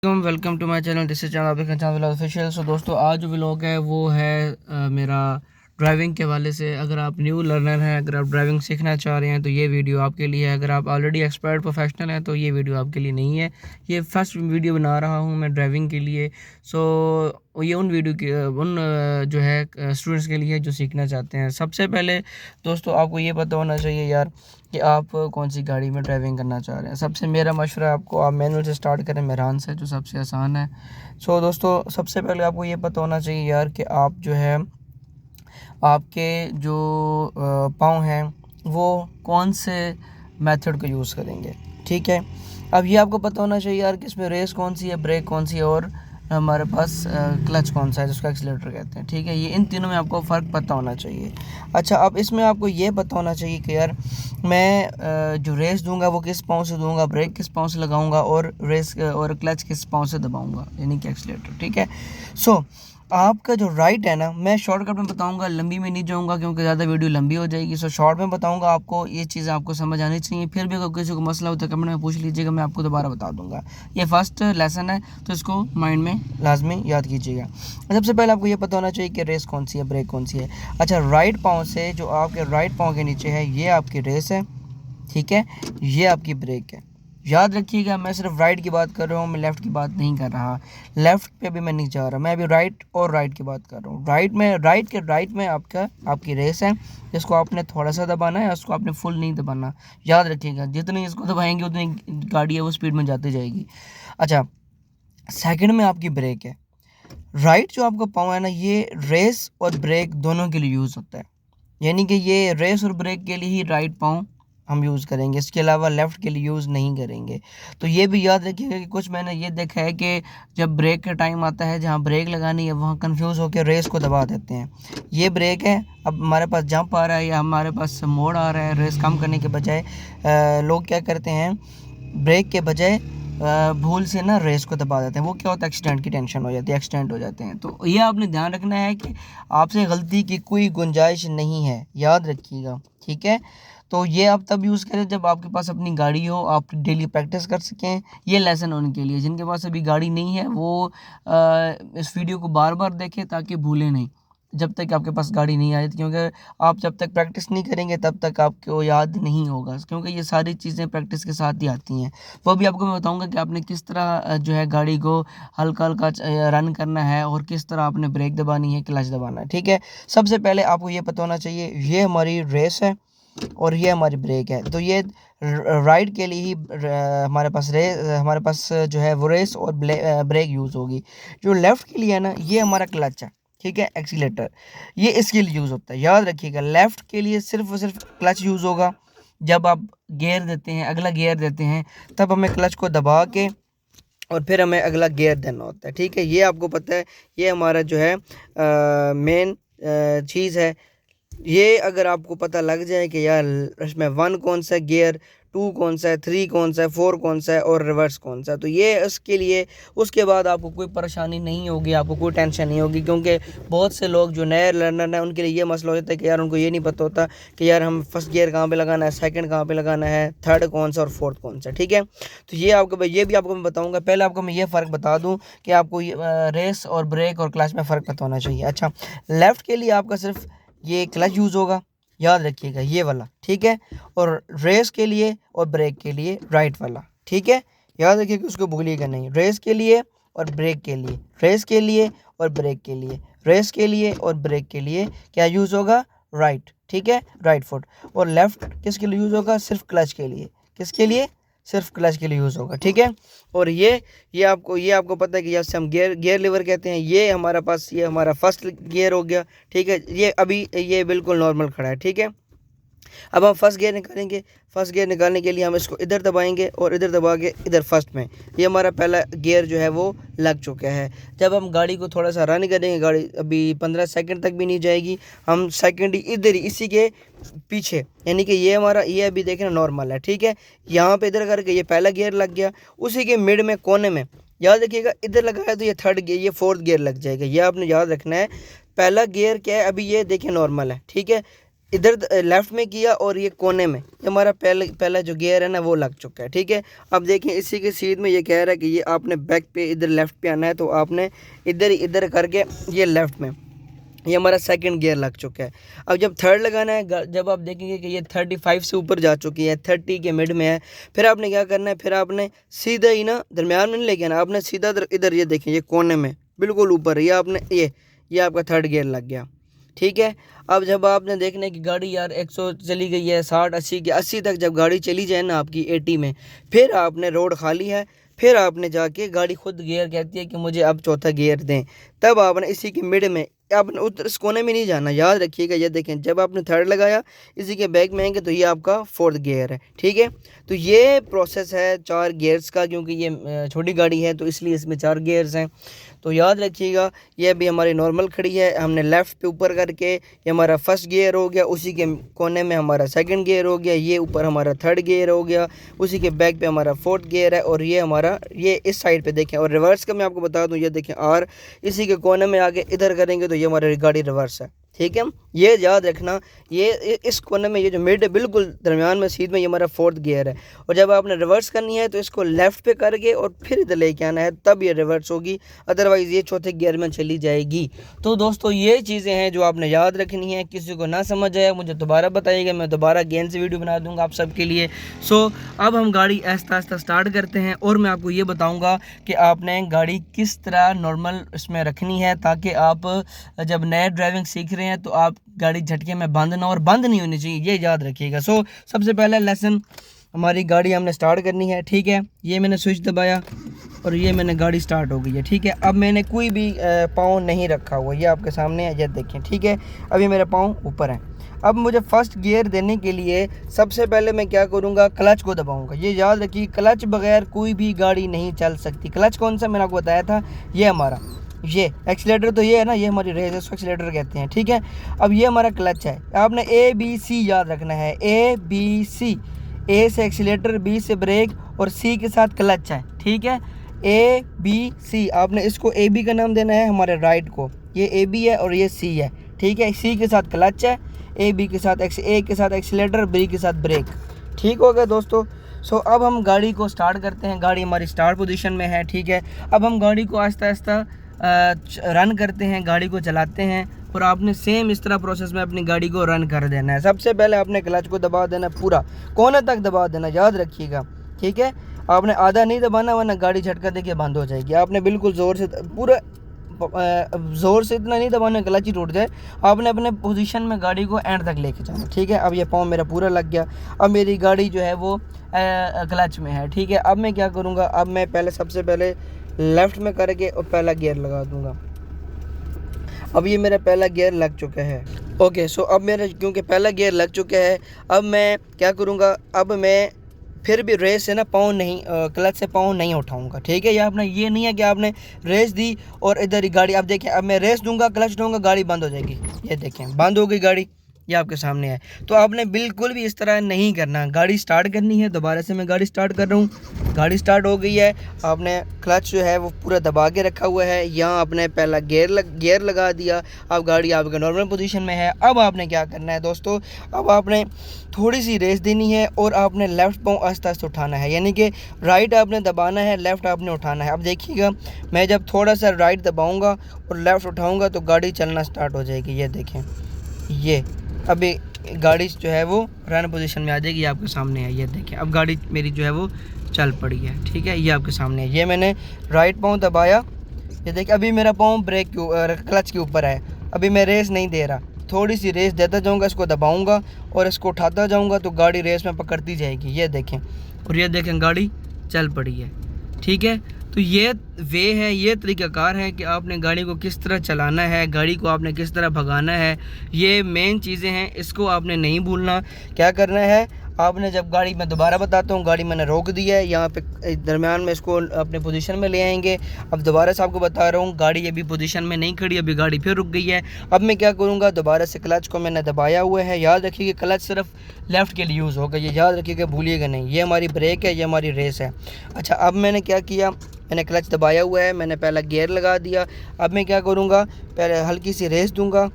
Welcome to my channel. This is channel आप देख रहे हैं चैनल ऑफिशियल। सो दोस्तों, आज जो व्लॉग है वो है मेरा ड्राइविंग के हवाले से। अगर आप न्यू लर्नर हैं, अगर आप ड्राइविंग सीखना चाह रहे हैं तो ये वीडियो आपके लिए है। अगर आप ऑलरेडी एक्सपर्ट प्रोफेशनल हैं तो ये वीडियो आपके लिए नहीं है। ये फर्स्ट वीडियो बना रहा हूँ मैं ड्राइविंग के लिए। सो ये उन वीडियो के जो है स्टूडेंट्स के लिए जो सीखना चाहते हैं। सबसे पहले दोस्तों, आपको ये पता होना चाहिए यार कि आप कौन सी गाड़ी में ड्राइविंग करना चाह रहे हैं। सबसे मेरा मशवरा है आपको, आप मैनुअल से स्टार्ट करें, मेरान से, जो सबसे आसान है। सो दोस्तों, सबसे पहले आपको ये पता होना चाहिए यार कि आप जो है आपके जो पाँव हैं वो कौन से मेथड को यूज़ करेंगे। ठीक है, अब ये आपको पता होना चाहिए यार कि इसमें रेस कौन सी है, ब्रेक कौन सी है और हमारे पास क्लच कौन सा है जिसको एक्सीलरेटर कहते हैं। ठीक है, ये इन तीनों में आपको फ़र्क पता होना चाहिए। अच्छा, अब इसमें आपको ये पता होना चाहिए कि यार मैं जो रेस दूंगा वो किस पाँव से दूंगा, ब्रेक किस पाँव से लगाऊंगा और रेस और क्लच किस पाँव से दबाऊंगा, यानी कि एक्सीलरेटर। ठीक है, सो आपका जो राइट है ना, मैं शॉर्टकट में बताऊंगा, लंबी में नहीं जाऊंगा क्योंकि ज़्यादा वीडियो लंबी हो जाएगी। सो शॉर्ट में बताऊंगा आपको, ये चीज़ें आपको समझ आनी चाहिए। फिर भी अगर किसी को मसला हो तो कमेंट में पूछ लीजिएगा, मैं आपको दोबारा बता दूंगा। ये फर्स्ट लेसन है तो इसको माइंड में लाजमी याद कीजिएगा। सबसे पहले आपको ये पता होना चाहिए कि रेस कौन सी है, ब्रेक कौन सी है। अच्छा, राइट पाँव से जो आपके राइट पाँव के नीचे है ये आपकी रेस है। ठीक है, ये आपकी ब्रेक है। याद रखिएगा, मैं सिर्फ राइट की बात कर रहा हूँ, मैं लेफ़्ट की बात नहीं कर रहा। लेफ़्ट पे भी मैं नहीं जा रहा, मैं अभी राइट और राइट की बात कर रहा हूँ। राइट में आपकी रेस है, जिसको आपने थोड़ा सा दबाना है, उसको आपने फुल नहीं दबाना। याद रखिएगा, जितनी इसको दबाएंगे उतनी गाड़ी है वो स्पीड में जाती जाएगी। अच्छा, सेकंड में आपकी ब्रेक है। राइट जो आपका पाँव है ना, ये रेस और ब्रेक दोनों के लिए यूज़ होता है, यानी कि ये रेस और ब्रेक के लिए ही राइट पाँव हम यूज़ करेंगे, इसके अलावा लेफ़्ट के लिए यूज़ नहीं करेंगे। तो ये भी याद रखिएगा कि कुछ मैंने ये देखा है कि जब ब्रेक का टाइम आता है, जहाँ ब्रेक लगानी है वहाँ कंफ्यूज होकर रेस को दबा देते हैं। ये ब्रेक है, अब हमारे पास जंप आ रहा है या हमारे पास मोड़ आ रहा है, रेस कम करने के बजाय लोग क्या करते हैं, ब्रेक के बजाय भूल से ना रेस को दबा देते हैं। वो क्या होता है, एक्सीडेंट की टेंशन हो जाती है, एक्सीडेंट हो जाते हैं। तो ये आपने ध्यान रखना है कि आपसे गलती की कोई गुंजाइश नहीं है, याद रखिएगा। ठीक है, तो ये आप तब यूज़ करें जब आपके पास अपनी गाड़ी हो, आप डेली प्रैक्टिस कर सकें। ये लेसन उनके लिए जिनके पास अभी गाड़ी नहीं है, वो इस वीडियो को बार बार देखें ताकि भूलें नहीं, जब तक आपके पास गाड़ी नहीं आ जाती। क्योंकि आप जब तक प्रैक्टिस नहीं करेंगे तब तक आपको याद नहीं होगा, क्योंकि ये सारी चीज़ें प्रैक्टिस के साथ ही आती हैं। वो भी आपको मैं बताऊंगा कि आपने किस तरह जो है गाड़ी को हल्का हल्का रन करना है और किस तरह आपने ब्रेक दबानी है, क्लच दबाना है। ठीक है, सबसे पहले आपको ये पता होना चाहिए ये हमारी रेस है और ये हमारी ब्रेक है। तो ये राइट के लिए ही हमारे पास जो है वो रेस और ब्रेक यूज़ होगी। जो लेफ़्ट के लिए है ना, ये हमारा क्लच है। ठीक है, एक्सीलेटर, ये इसके लिए यूज़ होता है। याद रखिएगा, लेफ़्ट के लिए सिर्फ और सिर्फ क्लच यूज़ होगा। जब आप गियर देते हैं, अगला गियर देते हैं, तब हमें क्लच को दबा के और फिर हमें अगला गियर देना होता है। ठीक है, ये आपको पता है, ये हमारा जो है मेन चीज़ है। ये अगर आपको पता लग जाए कि यार इसमें 1 कौन सा गियर, 2 कौन सा है, 3 कौन सा है, 4 कौन सा है और रिवर्स कौन सा है, तो ये इसके लिए उसके बाद आपको कोई परेशानी नहीं होगी, आपको कोई टेंशन नहीं होगी। क्योंकि बहुत से लोग जो नए लर्नर हैं उनके लिए ये मसला हो जाता है कि यार उनको ये नहीं पता होता कि यार हम फर्स्ट गियर कहाँ पे लगाना है, सेकंड कहाँ पे लगाना है, थर्ड कौन सा और फोर्थ कौन सा। ठीक है, तो ये भी आपको मैं बताऊँगा। पहले आपको मैं ये फ़र्क बता दूँ कि आपको रेस और ब्रेक और क्लच में फ़र्क पता होना चाहिए। अच्छा, लेफ़्ट के लिए आपका सिर्फ ये क्लच यूज़ होगा, याद रखिएगा ये वाला। ठीक है, और रेस के लिए और ब्रेक के लिए राइट वाला। ठीक है, याद रखिएगा, उसको भूलिएगा नहीं। रेस के लिए और ब्रेक के लिए, रेस के लिए और ब्रेक के लिए, रेस के लिए और ब्रेक के लिए क्या यूज़ होगा, राइट। ठीक है, राइट फुट। और लेफ़्ट किसके लिए यूज़ होगा, सिर्फ क्लच के लिए। किसके लिए, सिर्फ क्लच के लिए यूज़ होगा। ठीक है, और ये आपको पता है कि जैसे हम गियर लीवर कहते हैं, ये हमारा फर्स्ट गियर हो गया। ठीक है, ये बिल्कुल नॉर्मल खड़ा है। ठीक है, अब हम फर्स्ट गियर निकालेंगे। फर्स्ट गियर निकालने के लिए हम इसको इधर दबाएंगे और इधर दबा के इधर फर्स्ट में, ये हमारा पहला गियर जो है वो लग चुका है। जब हम गाड़ी को थोड़ा सा रन करेंगे, गाड़ी अभी 15 सेकंड तक भी नहीं जाएगी, हम सेकंड इधर ही इसी के पीछे, यानी कि ये अभी देखना नॉर्मल है। ठीक है, यहाँ पे इधर करके ये पहला गियर लग गया, उसी के मिड में कोने में याद रखिएगा इधर लगा है तो ये थर्ड गियर, ये फोर्थ गियर लग जाएगा। ये आपने याद रखना है। पहला गियर क्या है, अभी ये देखिए नॉर्मल है। ठीक है, इधर लेफ़्ट में किया और ये कोने में, ये हमारा पहला जो गियर है ना वो लग चुका है। ठीक है, अब देखिए इसी के सीध में ये कह रहा है कि ये आपने बैक पे इधर लेफ़्ट पे आना है, तो आपने इधर करके ये लेफ़्ट में, ये हमारा सेकंड गियर लग चुका है। अब जब थर्ड लगाना है, जब आप देखेंगे कि ये 35 से ऊपर जा चुकी है, 30 के मिड में है, फिर आपने क्या करना है, फिर आपने सीधा ही ना दरमियान में नहीं लेके आना, आपने सीधा इधर ये देखें, ये कोने में बिल्कुल ऊपर, ये आपने ये आपका थर्ड गियर लग गया। ठीक है, अब जब आपने देखना है कि गाड़ी यार 100 चली गई है, 60 80 के 80 तक जब गाड़ी चली जाए ना आपकी 80 में, फिर आपने रोड खाली है, फिर आपने जाके गाड़ी खुद गियर कहती है कि मुझे अब चौथा गियर दें, तब आपने इसी के मिड में, आपने उधर इस कोने में नहीं जाना, याद रखिएगा। ये देखें, जब आपने थर्ड लगाया इसी के बैक में आएंगे तो ये आपका फोर्थ गियर है। ठीक है, तो ये प्रोसेस है 4 गियर्स का, क्योंकि ये छोटी गाड़ी है तो इसलिए इसमें 4 गियर्स हैं। तो याद रखिएगा, ये अभी हमारी नॉर्मल खड़ी है, हमने लेफ़्ट पे ऊपर करके ये हमारा फर्स्ट गियर हो गया, उसी के कोने में हमारा सेकंड गियर हो गया, ये ऊपर हमारा थर्ड गियर हो गया, उसी के बैक पे हमारा फोर्थ गियर है, और ये हमारा ये इस साइड पे देखें। और रिवर्स का मैं आपको बता दूं, ये देखें आर, इसी के कोने में आगे इधर करेंगे तो ये हमारी गाड़ी रिवर्स है। ठीक है, ये याद रखना, ये इस कोने में, ये जो मिड है बिल्कुल दरमियान में सीध में, ये हमारा फोर्थ गियर है। और जब आपने रिवर्स करनी है तो इसको लेफ़्ट पे करके और फिर इधर लेके आना है, तब ये रिवर्स होगी, अदरवाइज़ ये चौथे गियर में चली जाएगी। तो दोस्तों ये चीज़ें हैं जो आपने याद रखनी है। किसी को ना समझ आया मुझे दोबारा बताइएगा, मैं दोबारा गेन से वीडियो बना दूँगा आप सबके लिए। सो अब हम गाड़ी आहिस्ता आहिस्ता स्टार्ट करते हैं, और मैं आपको ये बताऊँगा कि आपने गाड़ी किस तरह नॉर्मल इसमें रखनी है, ताकि आप जब नए ड्राइविंग सीख रहे हैं तो आप गाड़ी झटके में बंद ना, और बंद नहीं होनी चाहिए, ये याद रखिएगा। सो सबसे पहला लेसन, हमारी गाड़ी हमने स्टार्ट करनी है। ठीक है, ये मैंने स्विच दबाया और ये मैंने गाड़ी स्टार्ट हो गई है। ठीक है, अब मैंने कोई भी पाँव नहीं रखा हुआ, ये आपके सामने है, ये देखें। ठीक है, अभी मेरे पाँव ऊपर हैं। अब मुझे फर्स्ट गियर देने के लिए सबसे पहले मैं क्या करूँगा, क्लच को दबाऊँगा। ये याद रखिए, क्लच बगैर कोई भी गाड़ी नहीं चल सकती। क्लच कौन सा मैंने आपको बताया था, ये हमारा, ये एक्सीलेटर तो ये है ना, ये हमारी रेस है, इसको एक्सीलेटर कहते हैं। ठीक है, अब ये हमारा क्लच है, आपने ABC याद रखना है, ABC, A से एक्सीलेटर, B से ब्रेक और C के साथ क्लच है। ठीक है, ABC, आपने इसको AB का नाम देना है, हमारे राइट को, ये AB है और ये C है। ठीक है, C के साथ क्लच है, AB के साथ A के साथ एक्सीलेटर, B के साथ ब्रेक। ठीक हो गया दोस्तों। सो अब हम गाड़ी को स्टार्ट करते हैं, गाड़ी हमारी स्टार्ट पोजीशन में है। ठीक है, अब हम गाड़ी को आहिस्ता आहिस्ता रन करते हैं, गाड़ी को चलाते हैं, और आपने सेम इस तरह प्रोसेस में अपनी गाड़ी को रन कर देना है। सबसे पहले आपने क्लच को दबा देना, पूरा कोने तक दबा देना, याद रखिएगा। ठीक है, आपने आधा नहीं दबाना, वरना गाड़ी झटका देके बंद हो जाएगी। आपने बिल्कुल ज़ोर से, पूरा ज़ोर से इतना नहीं दबाना क्लच ही टूट जाए, आपने अपने पोजीशन में गाड़ी को एंड तक लेके जाना। ठीक है, अब ये पाँव मेरा पूरा लग गया, अब मेरी गाड़ी जो है वो क्लच में है। ठीक है, अब मैं क्या करूँगा, अब मैं सबसे पहले लेफ़्ट में करके और पहला गियर लगा दूंगा। अब ये मेरा पहला गियर लग चुका है। ओके, सो अब मेरा क्योंकि पहला गियर लग चुका है, अब मैं क्या करूँगा, अब मैं फिर भी रेस से ना पाँव नहीं, क्लच से पाँव नहीं उठाऊंगा। ठीक है, या आपने ये नहीं है कि आपने रेस दी और इधर ही गाड़ी, अब देखें, अब मैं रेस दूंगा, क्लच दूंगा, गाड़ी बंद हो जाएगी। ये देखें, बंद हो गई गाड़ी, ये आपके सामने है। तो आपने बिल्कुल भी इस तरह नहीं करना, गाड़ी स्टार्ट करनी है। दोबारा से मैं गाड़ी स्टार्ट कर रहा हूँ, गाड़ी स्टार्ट हो गई है, आपने क्लच जो है वो पूरा दबा के रखा हुआ है, यहाँ आपने पहला गियर लगा दिया, अब गाड़ी आपके नॉर्मल पोजीशन में है। अब आपने क्या करना है दोस्तों, अब आपने थोड़ी सी रेस देनी है और आपने लेफ़्ट पाँव आस्ते आस्ते उठाना है, यानी कि राइट आपने दबाना है, लेफ़्ट आपने उठाना है। अब देखिएगा, मैं जब थोड़ा सा राइट दबाऊँगा और लेफ़्ट उठाऊँगा तो गाड़ी चलना स्टार्ट हो जाएगी। ये देखें, ये अभी गाड़ी जो है वो रन पोजीशन में आ जाएगी, आपके सामने है। ये देखें, अब गाड़ी मेरी जो है वो चल पड़ी है। ठीक है, ये आपके सामने है, ये मैंने राइट पाँव दबाया, ये देखिए अभी मेरा पाँव ब्रेक क्लच के ऊपर है। अभी मैं रेस नहीं दे रहा, थोड़ी सी रेस देता जाऊंगा, इसको दबाऊंगा और इसको उठाता जाऊंगा तो गाड़ी रेस में पकड़ती जाएगी। ये देखें, और ये देखें गाड़ी चल पड़ी है। ठीक है, तो ये वे है, ये तरीक़ाकार है कि आपने गाड़ी को किस तरह चलाना है, गाड़ी को आपने किस तरह भगाना है, ये मेन चीज़ें हैं, इसको आपने नहीं भूलना। क्या करना है, आपने जब गाड़ी, मैं दोबारा बताता हूँ, गाड़ी मैंने रोक दी है, यहाँ पे दरमियान में इसको अपने पोजीशन में ले आएंगे। अब दोबारा से आपको बता रहा हूँ, गाड़ी अभी पोजीशन में नहीं खड़ी, अभी गाड़ी फिर रुक गई है। अब मैं क्या करूँगा, दोबारा से क्लच को मैंने दबाया हुआ है, याद रखिए क्लच सिर्फ लेफ़्ट के लिए यूज़ होगा, ये याद रखिएगा, भूलिएगा नहीं। ये हमारी ब्रेक है, ये हमारी रेस है। अच्छा, अब मैंने क्या किया, मैंने क्लच दबाया हुआ है, मैंने पहला गियर लगा दिया। अब मैं क्या करूँगा, पहले हल्की सी रेस दूँगा,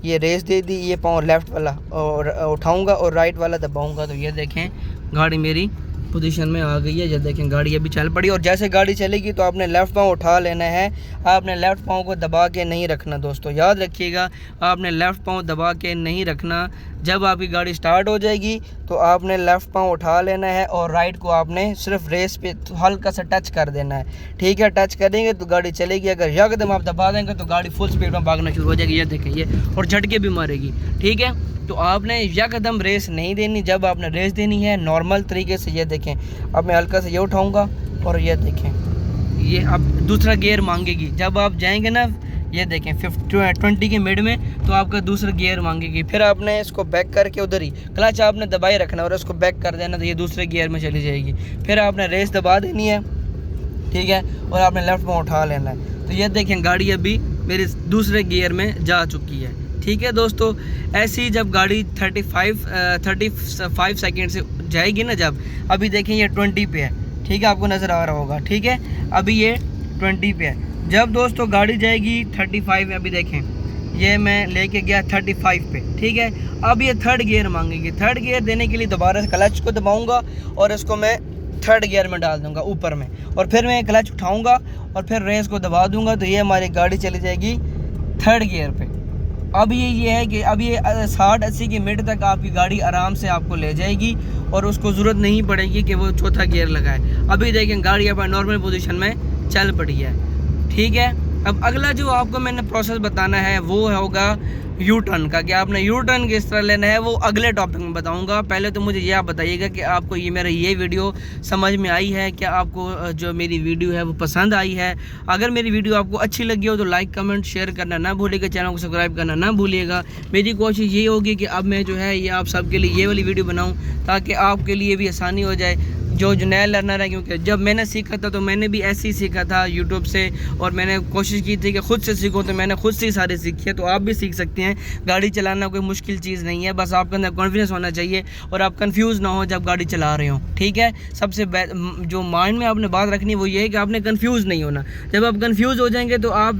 ये रेस दे दी, ये पाँव लेफ़्ट वाला और उठाऊंगा और राइट वाला दबाऊंगा तो ये देखें गाड़ी मेरी पोजीशन में आ गई है। जब देखें गाड़ी अभी चल पड़ी और जैसे गाड़ी चलेगी तो आपने लेफ़्ट पाँव उठा लेना है, आपने लेफ़्ट पाँव को दबा के नहीं रखना दोस्तों, याद रखिएगा आपने लेफ़्ट पाँव दबा के नहीं रखना। जब आपकी गाड़ी स्टार्ट हो जाएगी तो आपने लेफ़्ट पाँव उठा लेना है और राइट को आपने सिर्फ रेस पे हल्का सा टच कर देना है, ठीक है। टच करेंगे तो गाड़ी चलेगी, अगर यकदम आप दबा देंगे तो गाड़ी फुल स्पीड में भागना शुरू हो जाएगी, ये देखें ये, और झटके भी मारेगी, ठीक है। तो आपने यकदम रेस नहीं देनी, जब आपने रेस देनी है नॉर्मल तरीके से, ये देखें अब मैं हल्का से ये उठाऊंगा और ये देखें ये अब दूसरा गियर मांगेगी। जब आप जाएंगे ना ये देखें 20 के मिड में तो आपका दूसरा गियर मांगेगी, फिर आपने इसको बैक करके उधर ही क्लच आपने दबाए रखना और इसको बैक कर देना तो ये दूसरे गियर में चली जाएगी। फिर आपने रेस दबा देनी है, ठीक है, और आपने लेफ़्ट में उठा लेना है। तो ये देखें गाड़ी अभी मेरे दूसरे गियर में जा चुकी है, ठीक है दोस्तों। ऐसी ही जब गाड़ी 35 सेकेंड से जाएगी ना, जब अभी देखें ये 20 पे है, ठीक है, आपको नज़र आ रहा होगा, ठीक है, अभी ये 20 पे है। जब दोस्तों गाड़ी जाएगी 35 में, अभी देखें ये मैं लेके गया 35 पे, ठीक है। अब ये थर्ड गियर मांगेगी, थर्ड गियर देने के लिए दोबारा क्लच को दबाऊंगा और इसको मैं थर्ड गियर में डाल दूंगा ऊपर में, और फिर मैं क्लच उठाऊंगा और फिर रेस को दबा दूंगा तो ये हमारी गाड़ी चली जाएगी थर्ड गियर पे। अब ये है कि अब ये 60-80 की मिनट तक आपकी गाड़ी आराम से आपको ले जाएगी और उसको ज़रूरत नहीं पड़ेगी कि वो चौथा गियर लगाए। अभी देखें गाड़ी अब नॉर्मल पोजीशन में चल पड़ी है, ठीक है। अब अगला जो आपको मैंने प्रोसेस बताना है वो होगा यू टर्न का, कि आपने यू टर्न किस तरह लेना है वो अगले टॉपिक में बताऊंगा। पहले तो मुझे ये आप बताइएगा कि आपको ये मेरा ये वीडियो समझ में आई है, क्या आपको जो मेरी वीडियो है वो पसंद आई है। अगर मेरी वीडियो आपको अच्छी लगी हो तो लाइक कमेंट शेयर करना ना भूलिएगा, चैनल को सब्सक्राइब करना ना भूलिएगा। मेरी कोशिश ये होगी कि अब मैं जो है ये आप सबके लिए ये वाली वीडियो बनाऊँ ताकि आपके लिए भी आसानी हो जाए जो नया लर्नर है, क्योंकि जब मैंने सीखा था तो मैंने भी ऐसे ही सीखा था यूट्यूब से, और मैंने कोशिश की थी कि ख़ुद से सीखो, तो मैंने खुद से ही सारे सीखे। तो आप भी सीख सकते हैं, गाड़ी चलाना कोई मुश्किल चीज़ नहीं है, बस आपके अंदर कॉन्फिडेंस होना चाहिए और आप कंफ्यूज ना हो जब गाड़ी चला रहे हो, ठीक है। सबसे जो माइंड में आपने बात रखनी है वो ये है कि आपने कन्फ्यूज़ नहीं होना। जब आप कन्फ्यूज़ हो जाएंगे तो आप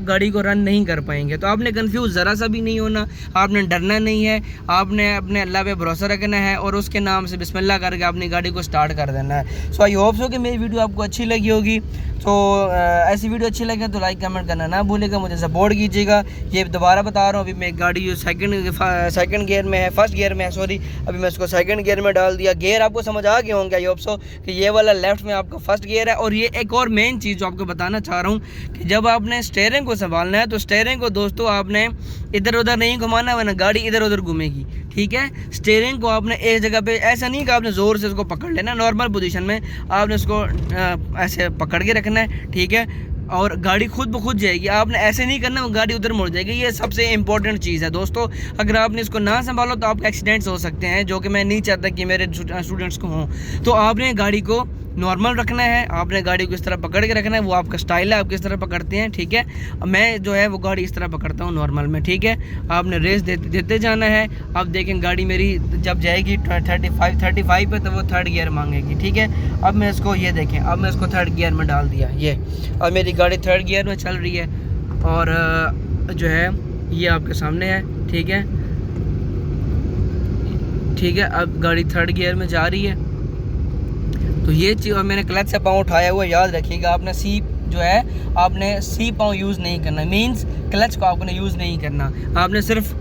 गाड़ी को रन नहीं कर पाएंगे। तो आपने कन्फ्यूज़ ज़रा सा भी नहीं होना, आपने डरना नहीं है, आपने अपने अल्लाह पे भरोसा रखना है और उसके नाम से बिस्मिल्लाह करके अपनी गाड़ी को स्टार्ट कर देना है। सो आई होप सो कि मेरी वीडियो आपको अच्छी लगी होगी। तो ऐसी वीडियो अच्छी लगे तो लाइक कमेंट करना ना भूलिएगा, मुझे सपोर्ट कीजिएगा। ये दोबारा बता रहा हूँ, अभी मैं गाड़ी जो सेकंड गियर में है, फर्स्ट गियर में है सॉरी, अभी मैं इसको सेकंड गियर में डाल दिया। गियर आपको समझ आ गए होंगे आई होप सो कि ये वाला लेफ्ट में आपका फर्स्ट गियर है। और ये एक और मेन चीज़ जो आपको बताना चाह रहा हूँ कि जब आपने स्टीयरिंग को संभालना है तो स्टीयरिंग को दोस्तों आपने इधर उधर नहीं घुमाना, वरना गाड़ी इधर उधर घूमेगी, ठीक है। स्टीयरिंग को आपने एक जगह पे, ऐसा नहीं कि आपने ज़ोर से इसको पकड़ लेना, नॉर्मल पोजीशन में आपने इसको ऐसे पकड़ के रखना है, ठीक है, और गाड़ी खुद ब खुद जाएगी। आपने ऐसे नहीं करना, वो गाड़ी उधर मुड़ जाएगी। ये सबसे इंपॉर्टेंट चीज़ है दोस्तों। अगर आपने इसको ना संभालो तो आपके एक्सीडेंट्स हो सकते हैं, जो कि मैं नहीं चाहता कि मेरे स्टूडेंट्स को हों। तो आपने गाड़ी को नॉर्मल रखना है, आपने गाड़ी को इस तरह पकड़ के रखना है, वो आपका स्टाइल है, आप किस तरह पकड़ते हैं, ठीक है। मैं जो है वो गाड़ी इस तरह पकड़ता हूँ नॉर्मल में, ठीक है। आपने रेस देते जाना है। अब देखें गाड़ी मेरी जब जाएगी 35 पे तो वो थर्ड गियर मांगेगी, ठीक है। अब मैं इसको ये देखें, अब मैं इसको थर्ड गियर में डाल दिया, ये अब मेरी गाड़ी थर्ड गियर में चल रही है और जो है ये आपके सामने है, ठीक है, ठीक है। अब गाड़ी थर्ड गियर में जा रही है तो ये चीज़, और मैंने क्लच से पाँव उठाया हुआ, याद रखिएगा। आपने सी जो है आपने सी पाँव यूज़ नहीं करना, मींस क्लच को आपने यूज़ नहीं करना, आपने सिर्फ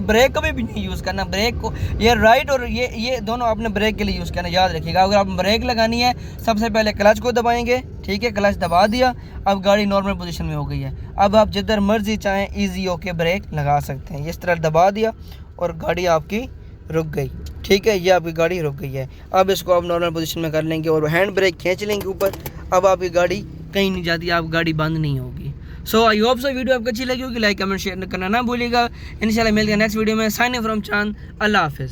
ब्रेक कभी भी नहीं यूज़ करना। ब्रेक को ये राइट और ये दोनों आपने ब्रेक के लिए यूज़ करना, याद रखिएगा। अगर आप ब्रेक लगानी है सबसे पहले क्लच को दबाएंगे, ठीक है, क्लच दबा दिया, अब गाड़ी नॉर्मल पोजीशन में हो गई है। अब आप जिधर मर्जी चाहें ईजी होके ब्रेक लगा सकते हैं। इस तरह दबा दिया और गाड़ी आपकी रुक गई, ठीक है, ये आपकी गाड़ी रुक गई है। अब इसको आप नॉर्मल पोजीशन में कर लेंगे और हैंड ब्रेक खींच लेंगे ऊपर। अब आपकी गाड़ी कहीं नहीं जाती, आप गाड़ी बंद नहीं होगी। सो आई होप सो वीडियो आपको अच्छी लगी होगी। लाइक कमेंट शेयर करना ना भूलिएगा। इंशाल्लाह मिलते हैं नेक्स्ट वीडियो में। साइन फ्रॉम चांद, अल्लाह हाफिज़।